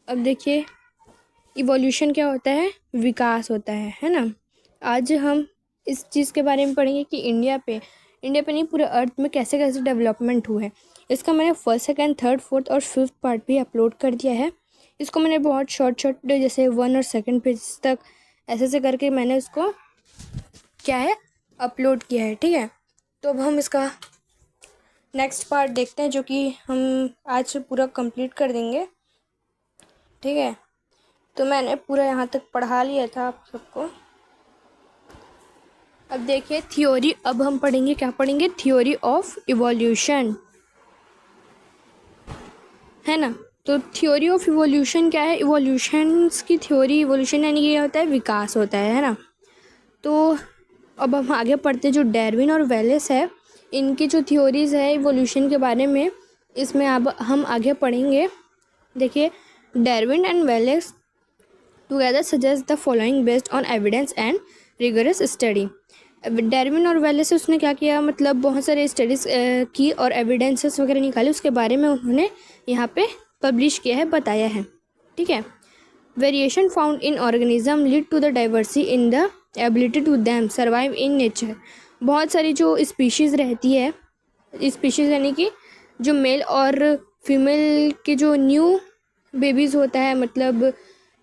अब देखिए, इवोल्यूशन क्या होता है? विकास होता है ना। आज हम इस चीज़ के बारे में पढ़ेंगे कि इंडिया पे नहीं, पूरे अर्थ में कैसे कैसे डेवलपमेंट हुए हैं। इसका मैंने फर्स्ट, सेकंड, थर्ड, फोर्थ और फिफ्थ पार्ट भी अपलोड कर दिया है। इसको मैंने बहुत शॉर्ट जैसे 1 और 2 पेज तक ऐसे ऐसे करके मैंने उसको क्या है अपलोड किया है। ठीक है, तो अब हम इसका नेक्स्ट पार्ट देखते हैं, जो कि हम आज पूरा कंप्लीट कर देंगे। ठीक है, तो मैंने पूरा यहाँ तक पढ़ा लिया था आप सबको। अब देखिए थ्योरी, अब हम पढ़ेंगे, क्या पढ़ेंगे? थ्योरी ऑफ इवोल्यूशन, है ना। तो थ्योरी ऑफ इवोल्यूशन क्या है? इवोल्यूशंस की थ्योरी, इवोल्यूशन यानी ये होता है विकास होता है ना। तो अब हम आगे पढ़ते, जो डार्विन और वेलेस है, इनकी जो थ्योरीज है इवोल्यूशन के बारे में, इसमें अब हम आगे पढ़ेंगे। देखिए, Darwin and Wallace together suggest the following based on evidence and rigorous study. Darwin और वेलेस से उसने क्या किया, मतलब बहुत सारे स्टडीज़ की और एविडेंसेस वगैरह निकाले, उसके बारे में उन्होंने यहाँ पे पब्लिश किया है, बताया है। ठीक है, variation found in organism lead to the diversity in the ability to them survive in nature. बहुत सारी जो स्पीशीज़ रहती है, स्पीशीज़ यानी कि जो मेल और फीमेल के जो न्यू बेबीज़ होता है, मतलब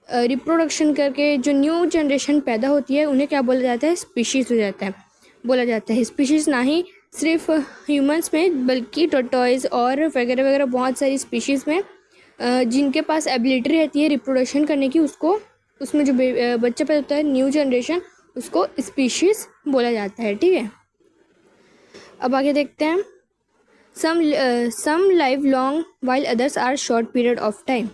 रिप्रोडक्शन करके जो न्यू जनरेशन पैदा होती है, उन्हें क्या बोला जाता है? स्पीशीज़ हो जाता है, बोला जाता है। स्पीशीज़ ना ही सिर्फ ह्यूमंस में, बल्कि टोटॉइज और वगैरह वगैरह बहुत सारी स्पीशीज़ में जिनके पास एबिलिटी रहती है रिप्रोडक्शन करने की, उसको, उसमें जो बच्चा पैदा होता है, न्यू जनरेशन, उसको स्पीशीज़ बोला जाता है। ठीक है, अब आगे देखते हैं। Some live long while others are short period of time.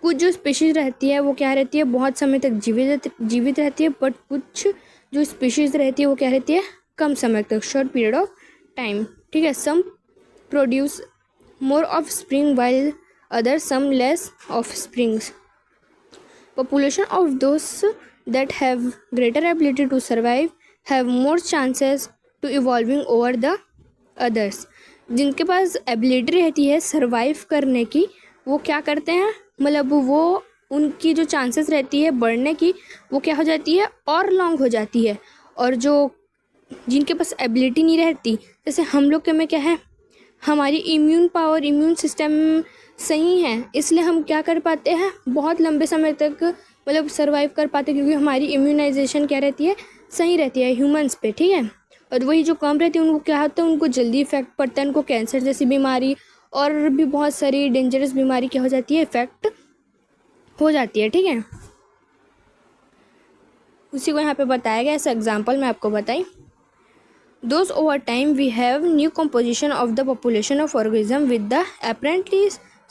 कुछ जो स्पीशीज़ रहती है वो क्या रहती है? बहुत समय तक जीवित रहती है, बट कुछ जो स्पीशीज़ रहती है वो क्या रहती है? कम समय तक, शॉर्ट पीरियड ऑफ टाइम। ठीक है, some produce more offspring while other some less offsprings. Population of those that have greater ability to survive have more chances to evolving over the others. जिनके पास ability रहती है survive करने की, वो क्या करते हैं, मतलब वो, उनकी जो चांसेस रहती है बढ़ने की, वो क्या हो जाती है? और लॉन्ग हो जाती है। और जो जिनके पास एबिलिटी नहीं रहती, जैसे हम लोग के में क्या है, हमारी इम्यून पावर, इम्यून सिस्टम सही है, इसलिए हम क्या कर पाते हैं, बहुत लंबे समय तक मतलब सर्वाइव कर पाते, क्योंकि हमारी इम्यूनाइजेशन क्या रहती है? सही रहती है ह्यूमंस पे। ठीक है, और वही जो कम रहती है उनको क्या होता है? उनको जल्दी इफेक्ट पड़ता है, उनको कैंसर जैसी बीमारी और भी बहुत सारी डेंजरस बीमारी क्या हो जाती है? इफेक्ट हो जाती है। ठीक है, उसी को यहाँ पे बताया गया, ऐसा एग्जाम्पल मैं आपको बताई। Thus, over time, we have new composition of the population of organism with the apparently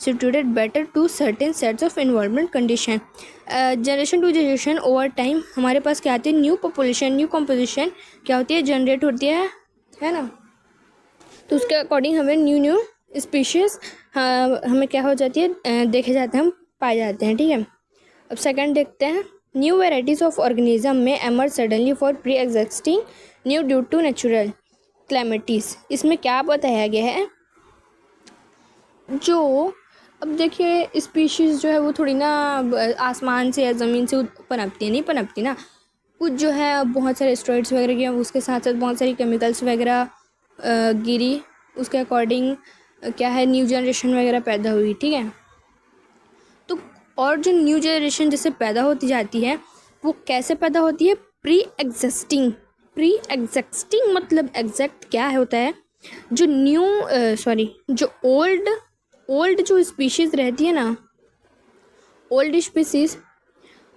situated better to certain sets of environment condition. Generation to generation over time हमारे पास क्या आती है? न्यू पॉपुलेशन, न्यू composition क्या होती है? Generate होती है ना। तो उसके अकॉर्डिंग हमें न्यू स्पीशीज़ हमें क्या हो जाती है? देखे जाते हैं, हम पाए जाते हैं। ठीक है, अब सेकंड देखते हैं। New varieties of organism may emerge suddenly for pre existing new due to natural calamities. इसमें क्या बताया गया है, जो अब देखिए स्पीशीज़ जो है वो थोड़ी ना आसमान से या ज़मीन से पनपती है, नहीं पनपती ना। कुछ जो है बहुत सारे एस्टेरॉइड्स वगैरह के, उसके साथ साथ बहुत सारी केमिकल्स वगैरह गिरी, उसके अकॉर्डिंग क्या है, न्यू जनरेशन वगैरह पैदा हुई। ठीक है, तो और जो न्यू जनरेशन जैसे पैदा होती जाती है, वो कैसे पैदा होती है? प्री एग्जिस्टिंग मतलब एग्जैक्ट क्या होता है? जो जो ओल्ड जो स्पीशीज़ रहती है ना, ओल्ड स्पीशीज़,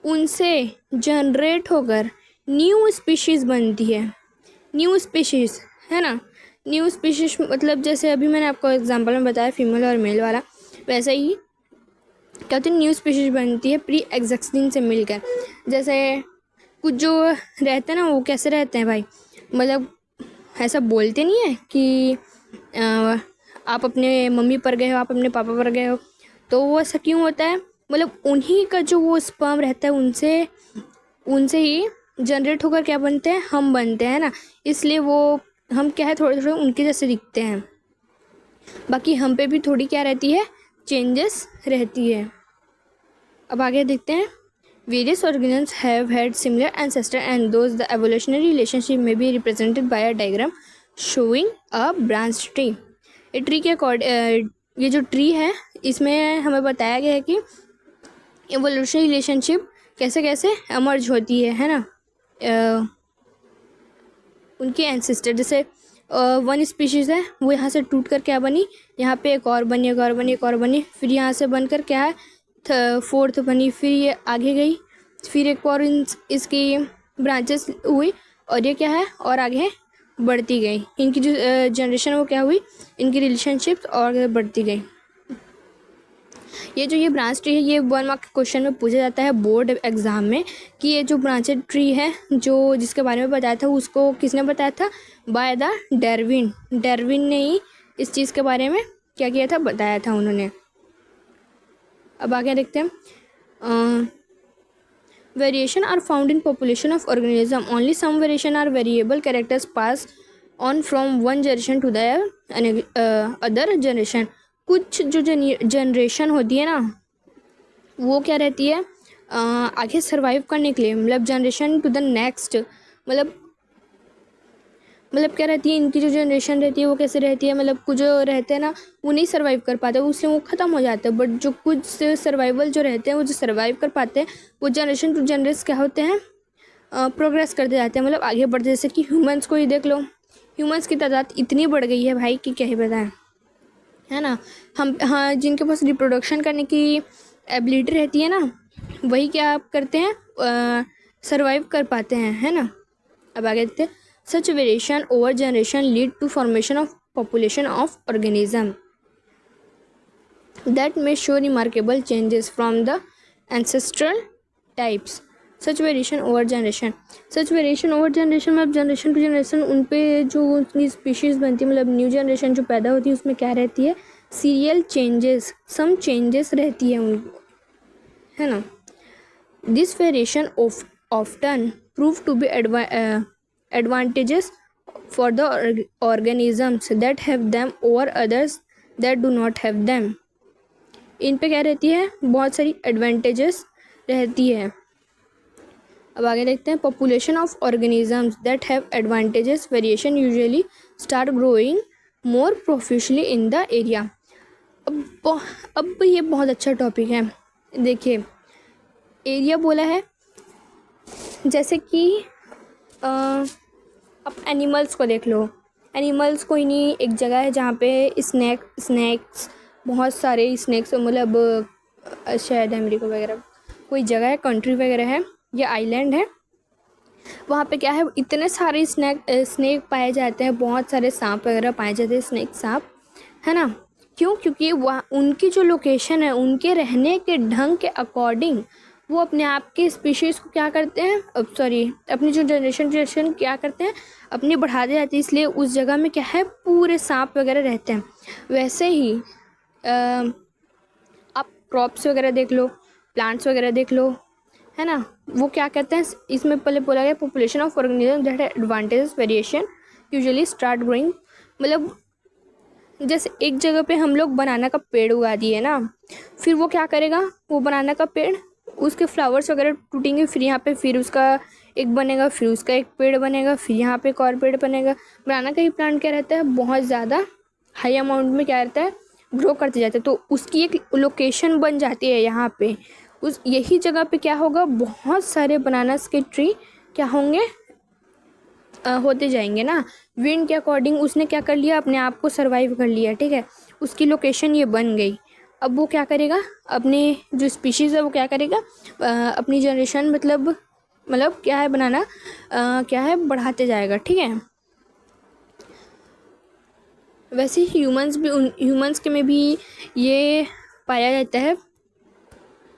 उनसे जनरेट होकर न्यू स्पीशीज़ बनती है। न्यू स्पीशीज़, है ना। न्यू स्पीशीज़ मतलब जैसे अभी मैंने आपको एग्जांपल में बताया फीमेल और मेल वाला, वैसे ही क्या होती है? न्यू स्पीशीज़ बनती है प्री एग्जिस्टिंग से मिलकर। जैसे कुछ जो रहते हैं ना, वो कैसे रहते हैं भाई, मतलब ऐसा बोलते नहीं है कि आप अपने मम्मी पर गए हो, आप अपने पापा पर गए हो, तो वो ऐसा क्यों होता है? मतलब उन्हीं का जो वो स्पर्म रहता है, उनसे ही जनरेट होकर क्या बनते हैं? हम बनते हैं ना। इसलिए वो हम क्या है, थोड़े थोड़े उनके जैसे दिखते हैं। बाकी हम पे भी थोड़ी क्या रहती है, चेंजेस रहती है। अब आगे देखते हैं। Various organisms have had similar ancestor and those the evolutionary relationship may be represented by a diagram showing a branch tree. ये ट्री के ये जो ट्री है इसमें हमें बताया गया है कि एवोल्यूशनरी रिलेशनशिप कैसे कैसे एमर्ज होती है ना। उनके एंसेस्टर, जैसे वन स्पीशीज़ है वो यहाँ से टूट कर क्या बनी, यहाँ पे एक और बनी, एक और बनी, एक और बनी, फिर यहाँ से बनकर क्या है फोर्थ बनी, फिर ये आगे गई, फिर एक और इसकी ब्रांचेस हुई और ये क्या है और आगे बढ़ती गई। इनकी जो जनरेशन वो क्या हुई, इनकी रिलेशनशिप्स और बढ़ती गई। ये ब्रांच ट्री है ये 1 मार्क क्वेश्चन में पूछा जाता है बोर्ड एग्जाम में कि ये जो ब्रांचेड ट्री है जो जिसके बारे में बताया था उसको किसने बताया था, बाय द डार्विन ने ही इस चीज़ के बारे में क्या किया था, बताया था उन्होंने। अब आगे देखते हैं। Variation are found in population of organism, only some variation are variable characters pass on from one generation to the other generation. कुछ जो जनरेशन होती है ना वो क्या रहती है आगे सरवाइव करने के लिए, मतलब जनरेशन टू द नेक्स्ट, मतलब क्या रहती है, इनकी जो जनरेशन रहती है वो कैसे रहती है, मतलब कुछ जो रहते हैं ना वो नहीं सर्वाइव कर पाते, उससे वो ख़त्म हो जाते हैं। बट जो कुछ सर्वाइवल जो रहते हैं वो जो सर्वाइव कर पाते हैं वो जनरेशन टू जनरेशन क्या होते हैं, प्रोग्रेस करते जाते हैं, मतलब आगे बढ़ते। जैसे कि ह्यूमंस को ही देख लो, ह्यूमंस की तादाद इतनी बढ़ गई है भाई कि क्या ही बताएं, है ना। हम हाँ जिनके पास रिप्रोडक्शन करने की एबिलिटी रहती है ना वही क्या करते हैं, सर्वाइव कर पाते हैं, है ना। अब आगे देखते हैं। Such variation over generation lead to formation of population of organism that may show remarkable changes from the ancestral types. Such variation over generation मतलब जनरेशन टू जनरेशन उन पे जो उनकी स्पीशीज़ बनती है, मतलब न्यू जनरेशन जो पैदा होती है उसमें क्या रहती है, सीरियल चेंजेस, सम चेंजेस रहती है उन, है ना। This variation often prove to be advantages for the organisms that have them over others that do not have them। इन पे क्या रहती है, बहुत सारी एडवांटेजेस रहती है। अब आगे देखते हैं। Population of organisms that have advantages variation usually start growing more prolifically in the area. अब ये बहुत अच्छा टॉपिक है। देखिए एरिया बोला है, जैसे कि अब एनिमल्स को देख लो, एनिमल्स कोई नहीं, एक जगह है जहाँ पे स्नैक्स बहुत सारे स्नैक्स, मतलब शायद अमेरिका वगैरह कोई जगह है, कंट्री वगैरह है या आइलैंड है, वहाँ पे क्या है इतने सारे स्नैक पाए जाते हैं, बहुत सारे सांप वगैरह पाए जाते हैं, स्नैक सांप, है ना। क्यों? क्योंकि वहाँ उनकी जो लोकेशन है उनके रहने के ढंग के अकॉर्डिंग वो अपने आप के स्पीशीज़ को क्या करते हैं, अपनी जो जनरेशन क्या करते हैं, अपनी बढ़ाते जाते हैं, इसलिए उस जगह में क्या है पूरे सांप वगैरह रहते हैं। वैसे ही आप क्रॉप्स वगैरह देख लो, प्लांट्स वगैरह देख लो, है ना। वो क्या कहते हैं, इसमें पहले बोला गया population of organism that advantage variation usually start growing, मतलब जैसे एक जगह पे हम लोग बनाना का पेड़ उगा दिए ना, फिर वो क्या करेगा, वो बनाना का पेड़ उसके फ्लावर्स वगैरह टूटेंगे, फिर यहाँ पे फिर उसका एक बनेगा, फिर उसका एक पेड़ बनेगा, फिर यहाँ पे एक और पेड़ बनेगा। बनाना का ही प्लांट क्या रहता है, बहुत ज़्यादा हाई अमाउंट में क्या रहता है, ग्रो करते जाते हैं, तो उसकी एक लोकेशन बन जाती है यहाँ पे। उस यही जगह पे क्या होगा, बहुत सारे बनानास के ट्री क्या होंगे, होते जाएंगे ना। विंड के अकॉर्डिंग उसने क्या कर लिया, अपने आप को सर्वाइव कर लिया, ठीक है, उसकी लोकेशन ये बन गई। अब वो क्या करेगा, अपने जो स्पीशीज़ है वो क्या करेगा, अपनी जनरेशन मतलब क्या है बनाना, क्या है बढ़ाते जाएगा, ठीक है। वैसे ह्यूमंस के में भी ये पाया जाता है।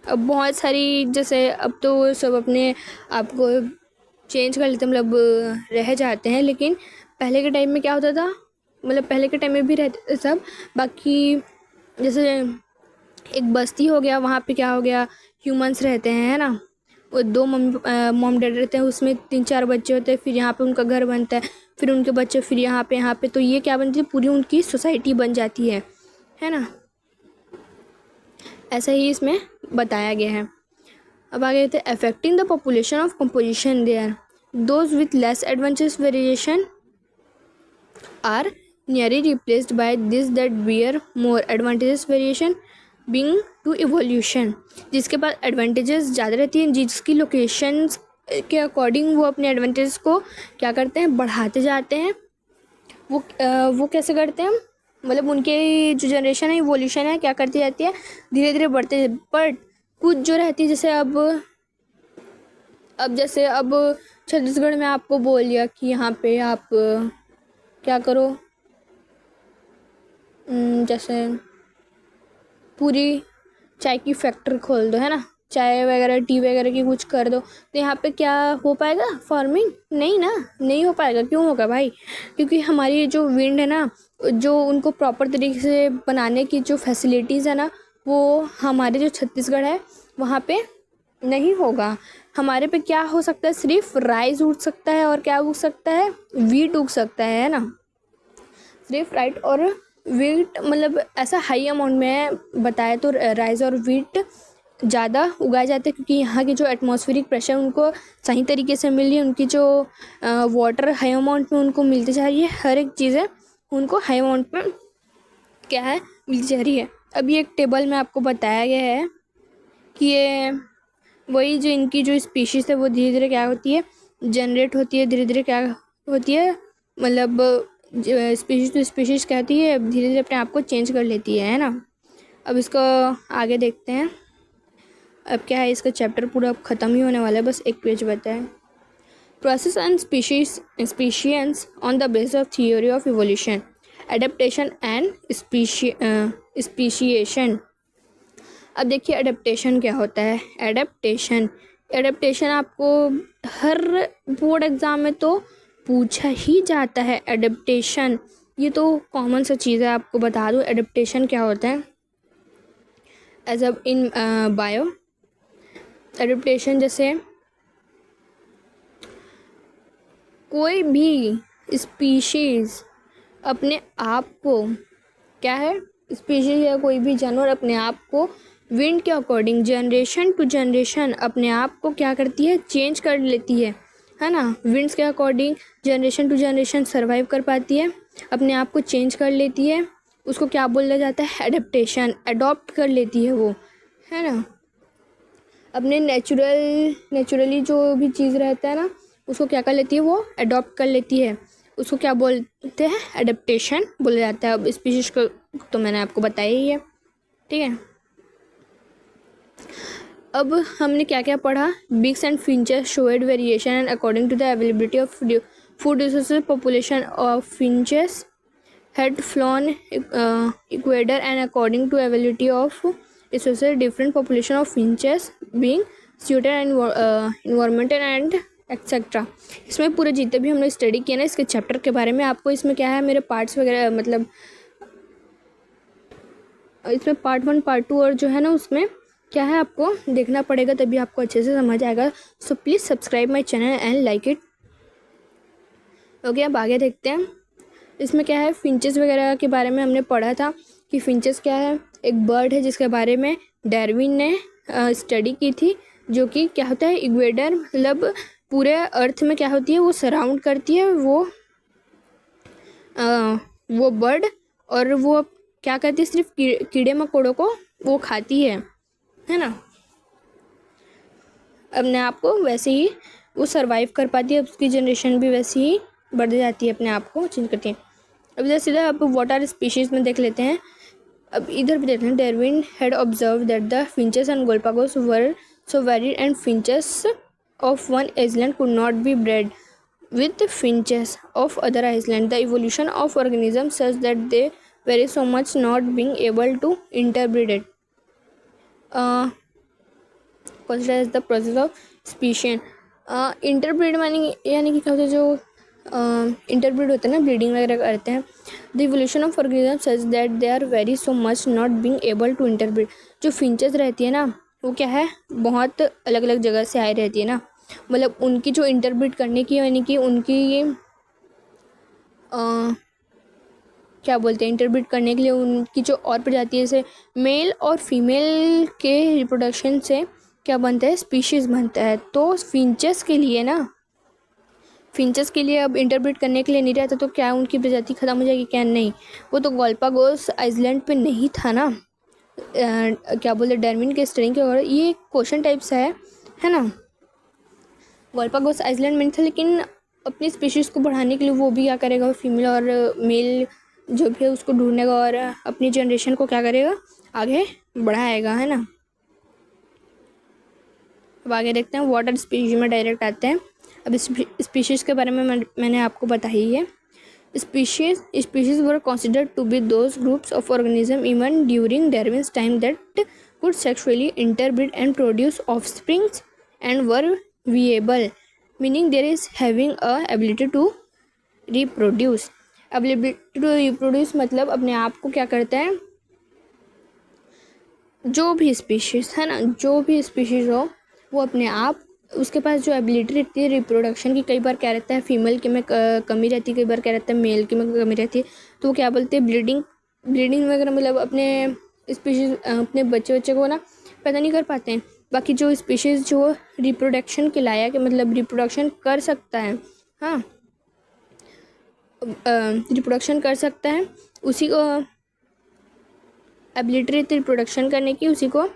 अब बहुत सारी, जैसे अब तो सब अपने आप को चेंज कर लेते हैं, मतलब रह जाते हैं, लेकिन पहले के टाइम में क्या होता था, मतलब पहले के टाइम में भी रहते थे सब। बाकी जैसे एक बस्ती हो गया, वहाँ पे क्या हो गया, ह्यूमंस रहते हैं, है ना। वो 2 मॉम डैड रहते हैं, उसमें 3-4 बच्चे होते हैं, फिर यहाँ पे उनका घर बनता है, फिर उनके बच्चे, फिर यहाँ पे तो ये क्या बनती है, पूरी उनकी सोसाइटी बन जाती है। है ना। ऐसा ही इसमें बताया गया है। अब आगे कहते हैं affecting the population of composition there those with less adventurous variation are nearly replaced by this that bear more advantages variation being to evolution। जिसके पास एडवांटेजेस ज़्यादा रहती हैं, जिसकी लोकेशंस के अकॉर्डिंग वो अपने एडवांटेजेस को क्या करते हैं, बढ़ाते जाते हैं। वो कैसे करते हैं, मतलब उनके जो जनरेशन है इवोल्यूशन है क्या करती जाती है, धीरे धीरे बढ़ते। बट कुछ जो रहती है जैसे अब छत्तीसगढ़ में आपको बोल दिया कि यहाँ पे आप क्या करो, जैसे पूरी चाय की फैक्ट्री खोल दो, है ना, चाय वगैरह टी वगैरह की कुछ कर दो, तो यहाँ पे क्या हो पाएगा, फार्मिंग नहीं ना, नहीं हो पाएगा। क्यों होगा भाई, क्योंकि हमारी जो विंड है ना, जो उनको प्रॉपर तरीके से बनाने की जो फैसिलिटीज़ है ना, वो हमारे जो छत्तीसगढ़ है वहाँ पे नहीं होगा। हमारे पे क्या हो सकता है, सिर्फ राइस उग सकता है, और क्या उग सकता है, वीट उग सकता है ना, सिर्फ राइट और वीट, मतलब ऐसा हाई अमाउंट में बताए तो राइस और वीट ज़्यादा उगाए जाते हैं, क्योंकि यहाँ की जो एटमॉस्फेरिक प्रेशर उनको सही तरीके से मिल रही है, उनकी जो वाटर हाई अमाउंट में उनको मिलती जा रही है, हर एक चीज़ें उनको हाई अमाउंट में क्या है, मिलती जा रही है। अभी एक टेबल में आपको बताया गया है कि ये वही जो इनकी जो स्पीशीज़ है वो धीरे धीरे क्या होती है, जनरेट होती है, धीरे धीरे क्या होती है, मतलब स्पीशीज़ टू स्पीशीज़ क्या होती है, धीरे धीरे अपने आप को चेंज कर लेती है ना। अब इसको आगे देखते हैं। अब क्या है, इसका चैप्टर पूरा अब ख़त्म ही होने वाला है, बस एक पेज बचा है। Process and species on the basis of theory of evolution, adaptation and speciation. अब देखिए एडेप्टेशन क्या होता है। एडेप्टेशन आपको हर बोर्ड एग्ज़ाम में तो पूछा ही जाता है। एडेप्टेशन ये तो कॉमन सा चीज़ है, आपको बता दूँ एडेप्टेशन क्या होता है। एज अब इन बायो एडेप्टेशन, जैसे कोई भी स्पीशीज़ अपने आप को क्या है, स्पीशीज़ या कोई भी जानवर अपने आप को विंड के अकॉर्डिंग जनरेशन टू जनरेशन अपने आप को क्या करती है, चेंज कर लेती है ना। विंड्स के according generation to generation survive कर पाती है, अपने आप को चेंज कर लेती है, उसको क्या बोला जाता है, एडेप्टेशन। अडॉप्ट कर लेती है वो, है ना, अपने नेचुरली जो भी चीज़ रहता है ना उसको क्या कर लेती है, वो अडॉप्ट कर लेती है, उसको क्या बोलते हैं, एडेप्टेशन बोला जाता है। अब स्पीशीज को तो मैंने आपको बताया ही है, ठीक है। अब हमने क्या क्या पढ़ा, beaks and finches showed variation and according to the availability of food resources population of finches had flown equator and according to availability of resources different population of finches being suited and environmental and etcetera. इसमें पूरे जितने भी हमने study किया ना इसके chapter के बारे में, आपको इसमें क्या है, मेरे पार्ट्स वगैरह, मतलब इसमें पार्ट 1 पार्ट 2 और जो है ना उसमें क्या है आपको देखना पड़ेगा, तभी आपको अच्छे से समझ आएगा। So please subscribe my channel and like it. Okay, अब आगे देखते हैं। इसमें क्या है, फिंचेस वगैरह के बारे में हमने पढ़ा था कि फिंचेस क्या है, एक बर्ड है जिसके बारे में डार्विन ने स्टडी की थी, जो कि क्या होता है, इक्वेटर, मतलब पूरे अर्थ में क्या होती है, वो सराउंड करती है वो बर्ड, और वो क्या करती है, सिर्फ कीड़े मकोड़ों को वो खाती है ना, अपने आप को वैसे ही वो सरवाइव कर पाती है, उसकी जनरेशन भी वैसे ही बढ़ जाती है, अपने आप को चेंज करती है। अब इधर सीधा आप वाटर स्पीशीज़ में देख लेते हैं। अब इधर भी देखते हैं, Darwin had observe that the finches and Galapagos were so varied and finches of one island could not be bred with finches of other islands. The evolution of organisms such that they vary so much not being able to interbreed it. Considered as the process of speciation. Interbreed यानी कि क्या होता है, जो interbreed होते हैं ना, breeding वगैरह करते हैं। The evolution of organism such that they are very so much not being able to interbreed. जो फिंचेस रहती है ना वो क्या है, बहुत अलग अलग जगह से आई रहती है ना, मतलब उनकी जो इंटरब्रीड करने की यानी कि उनकी क्या बोलते हैं इंटरब्रीड करने के लिए उनकी जो और प्रजाति है, जैसे मेल और फीमेल के रिप्रोडक्शन से क्या बनता है, स्पीशीज़ बनता है। तो फिंचेस के लिए ना, फिंचेस के लिए अब इंटरब्रीड करने के लिए नहीं रहता तो क्या उनकी प्रजाति ख़त्म हो जाएगी? क्या नहीं, वो तो गालापागोस आइलैंड पे नहीं था ना। क्या बोलते डार्विन के स्टडी के, और ये क्वेश्चन टाइप सा है ना। गालापागोस आइलैंड में नहीं था, लेकिन अपनी स्पीशीज़ को बढ़ाने के लिए वो भी क्या करेगा, फीमेल और मेल जो भी है उसको ढूंढेगा और अपनी जनरेशन को क्या करेगा, आगे बढ़ाएगा, है ना। अब आगे देखते हैं वाटर स्पीशीज में डायरेक्ट आते हैं। अब स्पीशीज़ के बारे में मैंने आपको बताई है। Species were considered to be those groups of organisms even during Darwin's time that could sexually interbreed and produce offspring and were viable, meaning there is having a ability to reproduce. Ability to reproduce मतलब अपने आप को क्या करता है, जो भी species है ना, जो भी स्पीशीज़ हो वो अपने आप, उसके पास जो एबिलिटी रहती है रिप्रोडक्शन की, कई बार क्या रहता है फीमेल के में कमी रहती है, कई बार क्या रहता है मेल के में कमी रहती है, तो वो क्या बोलते हैं ब्लीडिंग वगैरह, मतलब अपने स्पीशीज़ अपने बच्चे को ना पैदा नहीं कर पाते हैं। बाकी जो स्पीशीज़ जो रिप्रोडक्शन के लायक है, मतलब रिप्रोडक्शन कर सकता है, हाँ रिप्रोडक्शन कर सकता है, उसी को एबिलिटी रहती है रिप्रोडक्शन करने की, उसी को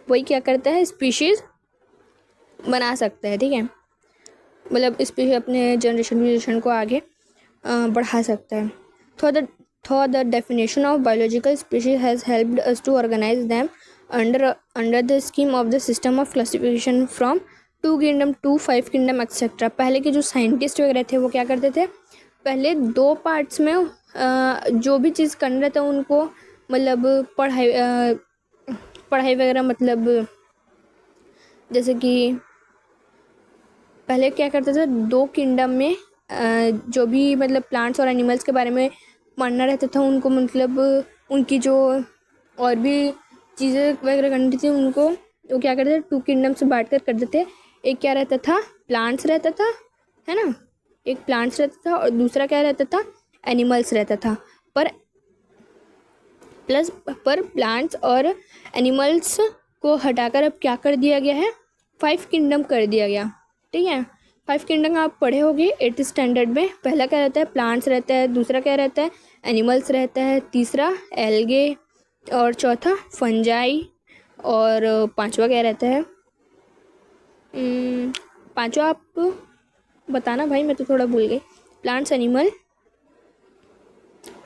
वही क्या करता है, स्पीशीज़ बना सकता है, ठीक है। मतलब स्पीशीज़ अपने जनरेशन को आगे बढ़ा सकता है। Though the definition of biological species has helped us to organise them under the scheme of the system of classification from 2 kingdom to 5 kingdom etcetera. पहले के जो साइंटिस्ट वगैरह थे वो क्या करते थे, पहले 2 पार्ट्स में जो भी चीज़ करना रहता उनको, मतलब पढ़ाई वगैरह, मतलब जैसे कि पहले क्या करते थे 2 किंगडम में जो भी मतलब प्लांट्स और एनिमल्स के बारे में पढ़ना रहता था उनको, मतलब उनकी जो और भी चीज़ें वगैरह करनी थी उनको, वो क्या करते थे 2 किंगडम से बांट कर देते थे। एक क्या रहता था, प्लांट्स रहता था, है ना, एक प्लांट्स रहता था और दूसरा क्या रहता था, एनिमल्स रहता था। पर प्लांट्स और एनिमल्स को हटाकर अब क्या कर दिया गया है, 5 किंगडम कर दिया गया, ठीक है। 5 किंगडम आप पढ़े होंगे 8th स्टैंडर्ड में। पहला क्या रहता है, प्लांट्स रहता है, दूसरा क्या रहता है, एनिमल्स रहता है, तीसरा एल्गे, और चौथा फंजाई, और पांचवा क्या रहता है, पांचवा आप बताना भाई, मैं तो थोड़ा भूल गई। प्लांट्स, एनिमल,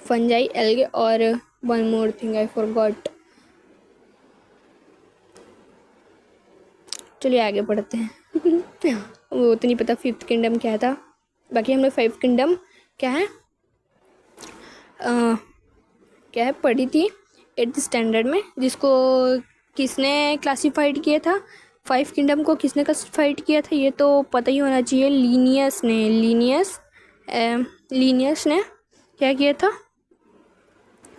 फंजाई, एल्गे, और one more thing I forgot. चलिए आगे बढ़ते हैं वो तो नहीं पता 5th किंगडम क्या था। बाकी हमने 5 किंगडम क्या है पढ़ी थी 8th स्टैंडर्ड में, जिसको किसने क्लासिफाइड किया था, 5 किंगडम को किसने क्लासिफाइड किया था, ये तो पता ही होना चाहिए, लीनियस ने क्या किया था,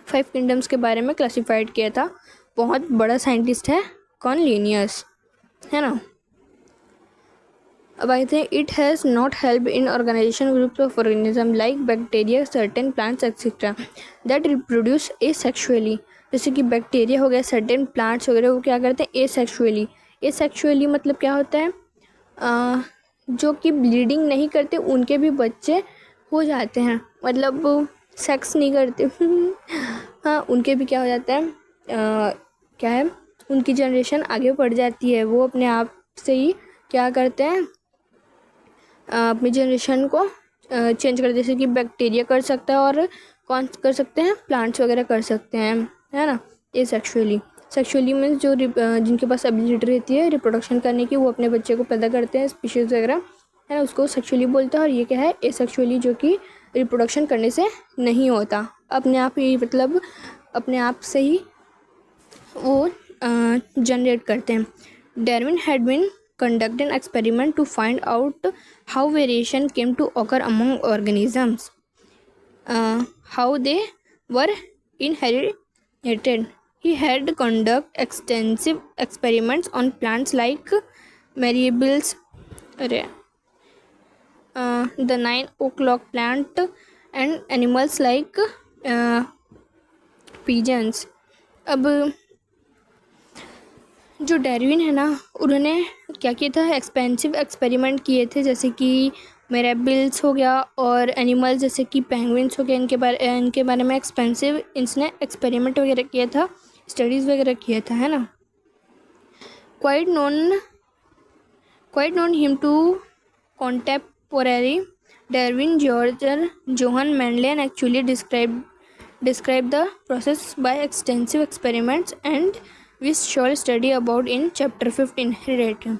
5 किंगडम्स के बारे में क्लासिफाइड किया था। बहुत बड़ा साइंटिस्ट है, कौन, लीनियस, है ना। अब I think it has not help in organisation groups of organism like bacteria, certain plants etcetera that reproduce asexually. जैसे कि बैक्टीरिया हो गया, सर्टेन प्लांट्स वगैरह, वो क्या करते हैं एसेक्सुअली मतलब क्या होता है, जो कि ब्लीडिंग नहीं करते उनके भी बच्चे हो जाते हैं, मतलब सेक्स नहीं करते हाँ उनके भी क्या हो जाता है, क्या है, उनकी जनरेशन आगे बढ़ जाती है, वो अपने आप से ही क्या करते हैं, अपनी जनरेशन को चेंज कर, जैसे कि बैक्टीरिया कर सकता है, और कौन कर सकते हैं, प्लांट्स वगैरह कर सकते हैं, है ना। ये सेक्सुअली मीन्स जो जिनके पास एबिलिटी रहती है रिप्रोडक्शन करने की, वो अपने बच्चे को पैदा करते हैं, स्पीशीज़ वगैरह, है ना, उसको सेक्सुअली बोलते हैं। और ये क्या है, एसेक्सुअली, जो कि रिप्रोडक्शन करने से नहीं होता, अपने आप ही, मतलब अपने आप से ही वो जनरेट करते हैं। Darwin had been conduct an experiment to find out how variation came to occur among organisms, how they were inherited. He had conduct extensive experiments on plants like marigolds, the 9 o'clock plant and animals like pigeons. अब जो Darwin है ना, उन्होंने क्या किया था, expensive experiment किए थे, जैसे कि मिरेबल्स हो गया और एनिमल्स जैसे कि पेंगुइन्स हो गया, इनके बारे में एक्सपेंसिव इसने एक्सपेरिमेंट वगैरह किया था, स्टडीज़ वगैरह किया था, है ना. Quite known him to contemporary Darwin, George Johann Mendel actually described the process by extensive experiments, and we shall study about in chapter 15 heredity.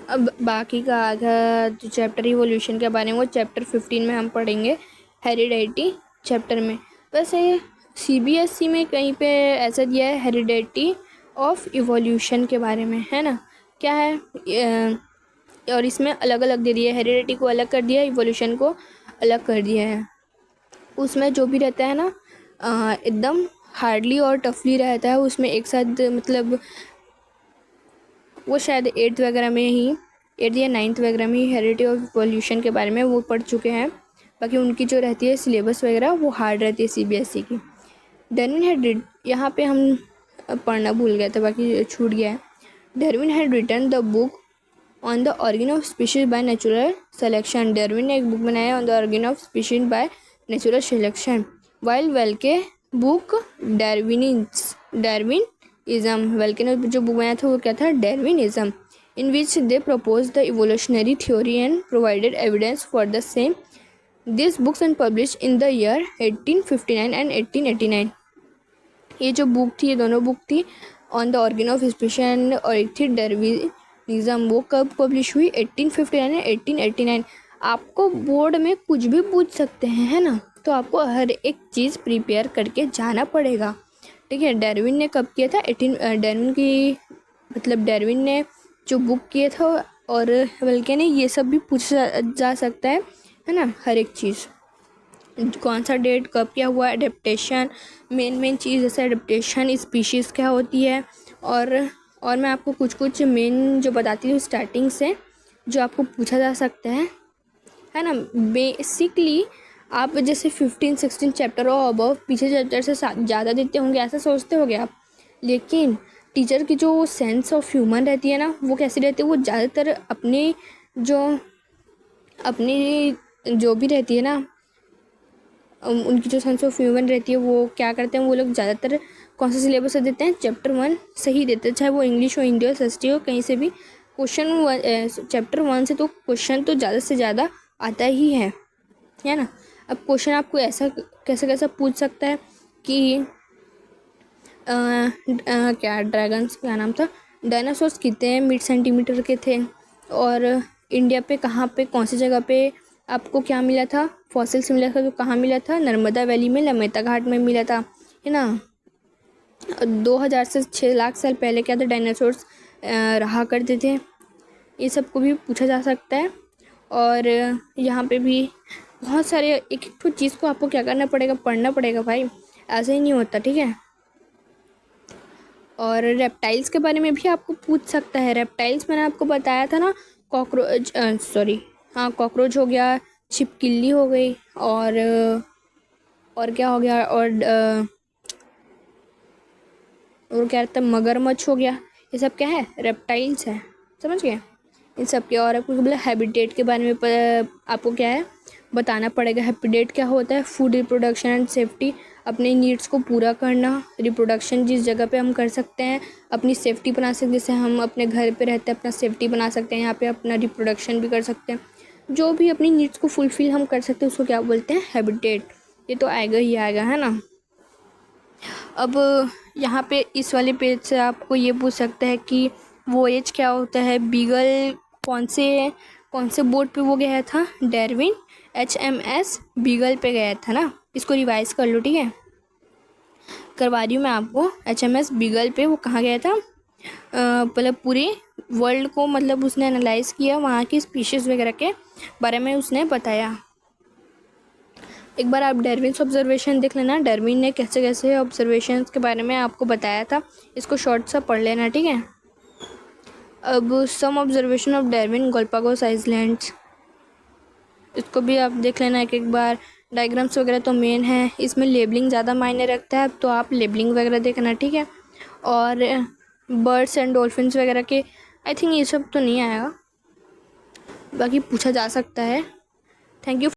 अब बाकी का आधा जो चैप्टर इवोल्यूशन के बारे में वो चैप्टर 15 में हम पढ़ेंगे, हेरिडिटी चैप्टर में. वैसे CBSE में कहीं पे ऐसा दिया है हेरिडिटी ऑफ इवोल्यूशन के बारे में, है ना, क्या है, और इसमें अलग अलग दे दिया है, हेरिडिटी को अलग कर दिया है, इवोल्यूशन को अलग कर दिया है. उसमें जो भी रहता है ना एकदम हार्डली और टफली रहता है, उसमें एक साथ, मतलब वो शायद 8th वगैरह में ही 8th या 9th वगैरह में ही हेरिडिटी ऑफ इवोल्यूशन के बारे में वो पढ़ चुके हैं. बाकी उनकी जो रहती है सिलेबस वगैरह वो हार्ड रहती है CBSE की. डार्विन हैड, यहाँ पे हम पढ़ना भूल गए थे, बाकी छूट गया है. Darwin had written the book on the origin of species by natural selection. Darwin ने एक बुक बनाया on the origin of species by natural selection. While Wallace book Darwinism, Wallace ने जो बुक बनाया था वो क्या था, Darwinism, in which they propose the evolutionary theory and provided evidence for the same. These books and publish in the year 1859 and 1889. ये जो book थी, ये दोनों बुक थी on the origin of species और एक थी डार्विनिज्म, वो कब पब्लिश हुई, 1859 एंड 1889. आपको बोर्ड में कुछ भी पूछ सकते हैं, है ना, तो आपको हर एक चीज़ प्रिपेयर करके जाना पड़ेगा, ठीक है. डार्विन ने कब किया था, डार्विन ने जो बुक किया था, और बल्कि ने ये सब भी पूछा जा सकता है ना, हर एक चीज़, कौन सा डेट कब क्या हुआ, एडेप्टेशन, मेन चीज़ जैसे एडेप्टेशन, स्पीशीज़ क्या होती है, और मैं आपको कुछ मेन जो बताती हूँ स्टार्टिंग से, जो आपको पूछा जा सकता है ना. बेसिकली आप जैसे 15-16 चैप्टर और अबव पीछे चैप्टर से ज़्यादा देते होंगे, ऐसा सोचते होंगे आप, लेकिन टीचर की जो सेंस ऑफ ह्यूमर रहती है ना, वो कैसी रहती है, वो ज़्यादातर अपनी जो भी रहती है ना, उनकी जो सेंस ऑफ ह्यूमर रहती है, वो क्या करते हैं, वो लोग ज़्यादातर कौन सा सिलेबस से देते हैं, चैप्टर 1 से ही देते हैं, चाहे वो इंग्लिश हो, हिंदी हो, SST हो, कहीं से भी क्वेश्चन चैप्टर 1 से तो क्वेश्चन तो ज़्यादा से ज़्यादा आता ही है ना. अब क्वेश्चन आपको ऐसा कैसा पूछ सकता है कि क्या ड्रैगन्स, क्या नाम था, डायनासोर्स कितने मिड सेंटीमीटर के थे, और इंडिया पे कहाँ पे कौन सी जगह पे आपको क्या मिला था, फॉसिल्स मिला था, तो कहाँ मिला था, नर्मदा वैली में लमेता घाट में मिला था, है ना. 2000 से 6 लाख साल पहले क्या था, डायनासोर्स रहा करते थे. ये सब को भी पूछा जा सकता है. और यहाँ पे भी बहुत सारे एक चीज़ को आपको क्या करना पड़ेगा, पढ़ना पड़ेगा भाई, ऐसे ही नहीं होता, ठीक है. और रेप्टाइल्स के बारे में भी आपको पूछ सकता है. रेप्टाइल्स मैंने आपको बताया था ना, कॉकरोच हो गया, छिपकली हो गई, और क्या हो गया, और क्या रहता है, मगरमच्छ हो गया. ये सब क्या है, रेप्टाइल्स है, समझ गए. इन सब के और आपको बोला हैबिटेट के बारे में आपको क्या है बताना पड़ेगा. हैबिटेट क्या होता है, फूड, रिप्रोडक्शन एंड सेफ्टी, अपने नीड्स को पूरा करना. रिप्रोडक्शन जिस जगह पे हम कर सकते हैं, अपनी सेफ्टी बना सकते हैं, जैसे हम अपने घर पे रहते हैं अपना सेफ्टी बना सकते हैं, यहाँ पे अपना रिप्रोडक्शन भी कर सकते हैं. जो भी अपनी नीड्स को फुलफ़िल हम कर सकते हैं उसको क्या बोलते हैं, हैबिटेट. ये तो आएगा ही आएगा, है ना. अब यहाँ पे इस वाले पेज से आपको ये पूछ सकता है कि वोएज क्या होता है, बीगल कौन से बोट पे वो गया था, डार्विन HMS बीगल पे गया था ना. इसको रिवाइज कर लो, ठीक है, करवा रही हूँ मैं आपको. HMS बीगल पे वो कहाँ गया था, मतलब पूरे वर्ल्ड को, मतलब उसने एनालाइज किया, वहाँ की स्पीशीज़ वगैरह के बारे में उसने बताया. एक बार आप डार्विन्स ऑब्जर्वेशन देख लेना, डार्विन ने कैसे कैसे ऑब्जर्वेशंस के बारे में आपको बताया था, इसको शॉर्ट सा पढ़ लेना, ठीक है. अब some observation of Darwin Galapagos islands, इसको भी आप देख लेना एक एक बार। डायग्राम्स वगैरह तो मेन है, इसमें लेबलिंग ज़्यादा मायने रखता है, तो आप लेबलिंग वगैरह देखना, ठीक है। और बर्ड्स एंड डॉल्फिन्स वगैरह के आई थिंक ये सब तो नहीं आएगा, बाकी पूछा जा सकता है। Thank you.